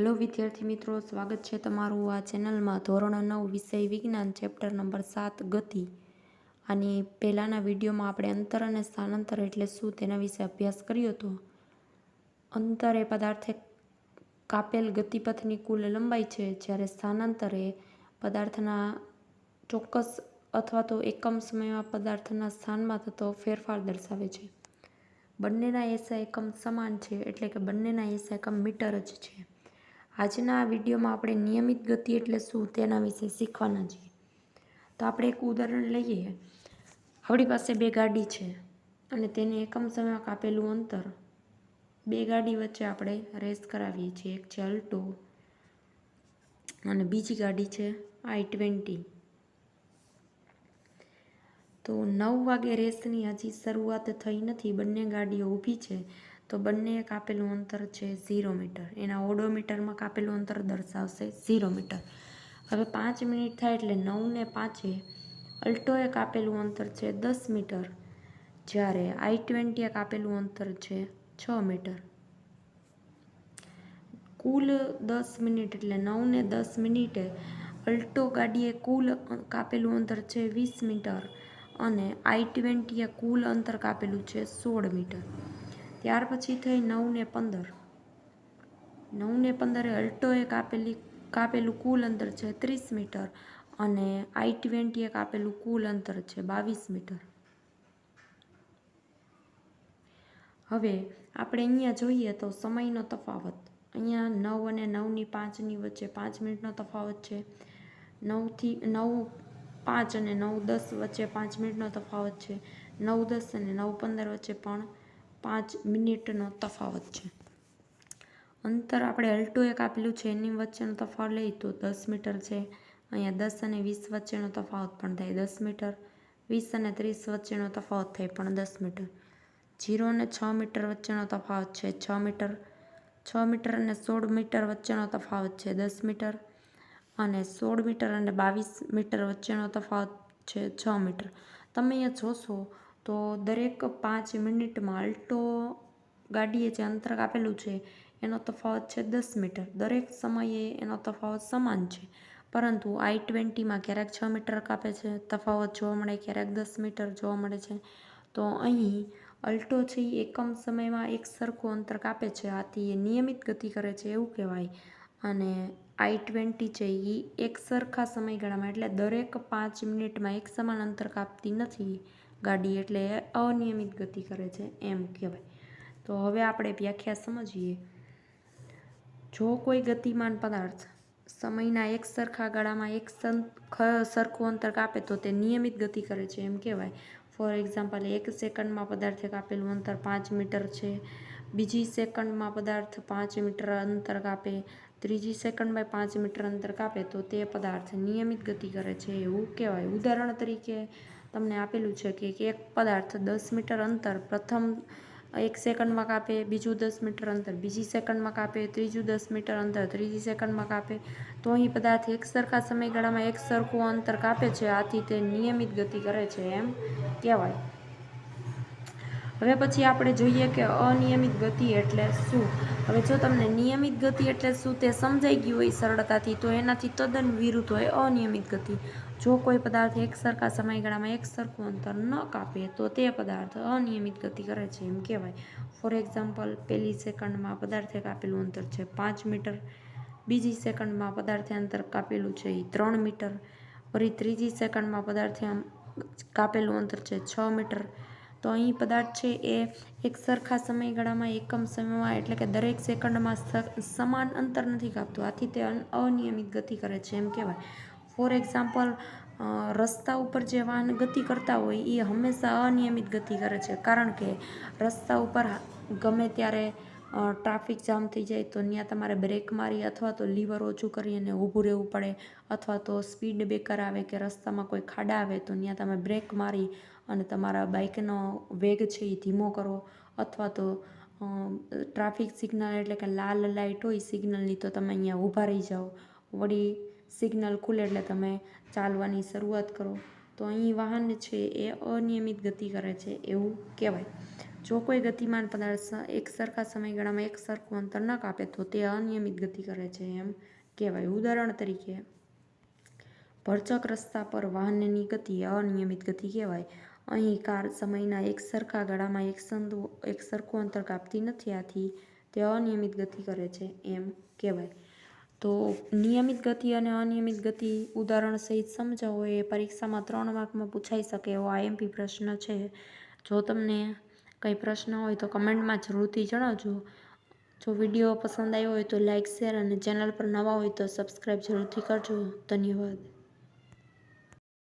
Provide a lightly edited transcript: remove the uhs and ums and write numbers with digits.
Hello विद्यार्थी मित्रों, स्वागत है तमारू आ चेनल में। धोरण 9 विषय विज्ञान चेप्टर नंबर 7 गति आनी पहलाना विडियो में आपणे अंतर अने स्थानांतर एटले शुं तेना विषे अभ्यास कर्यो हतो। अंतर ए पदार्थे कापेल गतिपथनी कुल लंबाई छे, ज्यारे स्थानांतर ए पदार्थना चोक्कस अथवा तो एकम समय में पदार्थना स्थान में थतो फेरफार दर्शावे छे। बंनेना एसआई एकम समान छे एटले के बंनेना एसआई एकम मीटर ज छे। आजना विडियो में आपणे नियमित गति एटले शुं तेना विषे शीखवाना छीए। तो आपणे एक उदाहरण लईए। आपणी पासे बे गाड़ी छे अने तेने एकम समय में कापेलुं अंतर बे गाड़ी वच्चे आपणे रेस करावीए छीए। एक छे अल्टो अने बीजी गाड़ी छे i20। तो 9 वागे रेसनी हजी शरूआत थई नथी, बंने गाड़ीओ ऊभी छे। तो बंने कापेलुं अंतर छे 0 मीटर। एना ओडोमीटर में कापेलुं अंतर दर्शावशे 0 मीटर। हवे 5 मिनिट थाय एटले 9 ने 5 अल्टोए कापेलुं अंतर छे 10 मीटर, ज्यारे i20 कापेलुं अंतर छे 6 मीटर। कुल 10 मिनिट एटले 9 ने 10 मिनिटे अल्टो गाड़ीए कुल कापेलुं अंतर छे 20 मीटर अने i20 कुल अंतर कापेलुं छे 16 मीटर। त्यार पछी थई 9 ने 15। 9 ने 15 अल्टोए कापेलुं कुल अंतर छे 30 मीटर अने i20 कापेलुं कुल अंतर छे 22 मीटर। हवे आपणे अहींया जोईए तो समयनो तफावत। अहींया 9 અને 9 ની 5 ની વચ્ચે 5 મિનિટનો તફાવત છે। 9:05 અને 9:10 વચ્ચે 5 મિનિટનો તફાવત છે। 9:10 અને 9:15 વચ્ચે પણ 5 મિનિટનો તફાવત છે। અંતર આપણે અલ્ટોએ કાપેલું છે એની વચ્ચેનો તફાવત લઈએ તો 10 મીટર છે। અહીંયા 10 અને 20 વચ્ચેનો તફાવત પણ થાય 10 મીટર। 20 અને 30 વચ્ચેનો તફાવત થાય પણ 10 મીટર। 0 અને 6 મીટર વચ્ચેનો તફાવત છે 6 મીટર। 6 મીટર અને 16 મીટર વચ્ચેનો તફાવત છે 10 મીટર અને 16 મીટર અને 22 મીટર વચ્ચેનો તફાવત છે 6 મીટર। તમે અહીંયા જોશો તો દરેક 5 મિનિટમાં અલ્ટો ગાડીએ જે અંતર કાપેલું છે એનો તફાવત છે 10 મીટર। દરેક સમયે એનો તફાવત સમાન છે, પરંતુ i20માં ક્યારેક 6 મીટર કાપે છે તફાવત જોવા મળે, ક્યારેક 10 મીટર જોવા મળે છે। તો અહીં અલ્ટો છે એ એકમ સમયમાં એક સરખું અંતર કાપે છે, આથી એ નિયમિત ગતિ કરે છે એવું કહેવાય। અને i20 છે એ એક સરખા સમયગાળામાં એટલે દરેક 5 મિનિટમાં એક સમાન અંતર કાપતી નથી ગાડી, એટલે અનિયમિત ગતિ કરે છે એમ કહેવાય। તો હવે આપણે વ્યાખ્યા સમજીએ। જો કોઈ ગતિમાન પદાર્થ સમયના એક સરખા ગાળામાં એક સરખું અંતર કાપે તો તે નિયમિત ગતિ કરે છે એમ કહેવાય। ફોર એક્ઝામ્પલ, 1 સેકન્ડમાં પદાર્થે કાપેલું અંતર 5 મીટર છે, બીજી સેકન્ડમાં પદાર્થ 5 મીટર અંતર કાપે, ત્રીજી સેકન્ડમાં 5 મીટર અંતર કાપે તો તે પદાર્થ નિયમિત ગતિ કરે છે એવું કહેવાય। ઉદાહરણ તરીકે તમને આપેલું છે કે એક પદાર્થ 10 મીટર અંતર પ્રથમ 1 સેકન્ડમાં કાપે, બીજું 10 મીટર અંતર બીજી સેકન્ડમાં કાપે, ત્રીજું 10 મીટર અંતર ત્રીજી સેકન્ડમાં કાપે, તો અહીં પદાર્થ એક સરખા સમયગાળામાં એક સરખું અંતર કાપે છે, આથી તે નિયમિત ગતિ કરે છે એમ કહેવાય। હવે પછી આપણે જોઈએ કે અનિયમિત ગતિ એટલે શું। હવે જો તમને નિયમિત ગતિ એટલે શું તે સમજાઈ ગયું હોય સરળતાથી, તો એનાથી તદ્દન વિરુદ્ધ હોય અનિયમિત ગતિ। જો કોઈ પદાર્થ એક સરખા સમયગાળામાં એક સરખું અંતર ન કાપે તો તે પદાર્થ અનિયમિત ગતિ કરે છે એમ કહેવાય। ફોર એક્ઝામ્પલ, પહેલી સેકન્ડમાં પદાર્થે કાપેલું અંતર છે 5 મીટર, બીજી સેકન્ડમાં પદાર્થે અંતર કાપેલું છે 3 મીટર, વળી ત્રીજી સેકન્ડમાં પદાર્થે કાપેલું અંતર છે 6 મીટર। તો અહીં પદાર્થ છે એ એક સરખા સમયગાળામાં એકમ સમયમાં એટલે કે દરેક સેકન્ડમાં સમાન અંતર નથી કાપતું, આથી તે અનિયમિત ગતિ કરે છે એમ કહેવાય। ફોર એક્ઝામ્પલ, રસ્તા ઉપર જે વાહન ગતિ કરતા હોય એ હંમેશા અનિયમિત ગતિ કરે છે, કારણ કે રસ્તા ઉપર ગમે ત્યારે ટ્રાફિક જામ થઈ જાય તો ત્યાં તમારે બ્રેક મારી અથવા તો લીવર ઓછું કરી અને ઊભું રહેવું પડે, અથવા તો સ્પીડ બ્રેકર આવે કે રસ્તામાં કોઈ ખાડા આવે તો ત્યાં તમે બ્રેક મારી અને તમારા બાઇકનો વેગ છે એ ધીમો કરો, અથવા તો ટ્રાફિક સિગ્નલ એટલે કે લાલ લાઇટ હોય સિગ્નલની તો તમે અહીંયા ઊભા રહી જાઓ, વળી સિગ્નલ ખુલે એટલે તમે ચાલવાની શરૂઆત કરો, તો અહીં વાહન છે એ અનિયમિત ગતિ કરે છે એવું કહેવાય। જો કોઈ ગતિમાન પદાર્થ એક સરખા સમયગાળામાં એક સરખું અંતર ન કાપે તો તે અનિયમિત ગતિ કરે છે એમ કહેવાય. ઉદાહરણ તરીકે, ભરચક રસ્તા પર વાહનની ગતિ અનિયમિત ગતિ કહેવાય. અહીં કાર સમયના એક સરખા ગાળામાં એક સરખું અંતર કાપતી નથી, આથી તે અનિયમિત ગતિ કરે છે એમ કહેવાય. તો નિયમિત ગતિ અને અનિયમિત ગતિ ઉદાહરણ સહિત સમજાવો એ પરીક્ષામાં 3 માર્કમાં પૂછાઈ શકે એવો IMP પ્રશ્ન છે. જો તમને કંઈ પ્રશ્ન હોય તો કમેન્ટમાં જરૂરથી જણાવજો. જો વિડીયો પસંદ આવ્યો હોય તો લાઇક, શેર અને ચેનલ પર નવા હોય તો સબસ્ક્રાઈબ જરૂરથી કરજો. ધન્યવાદ.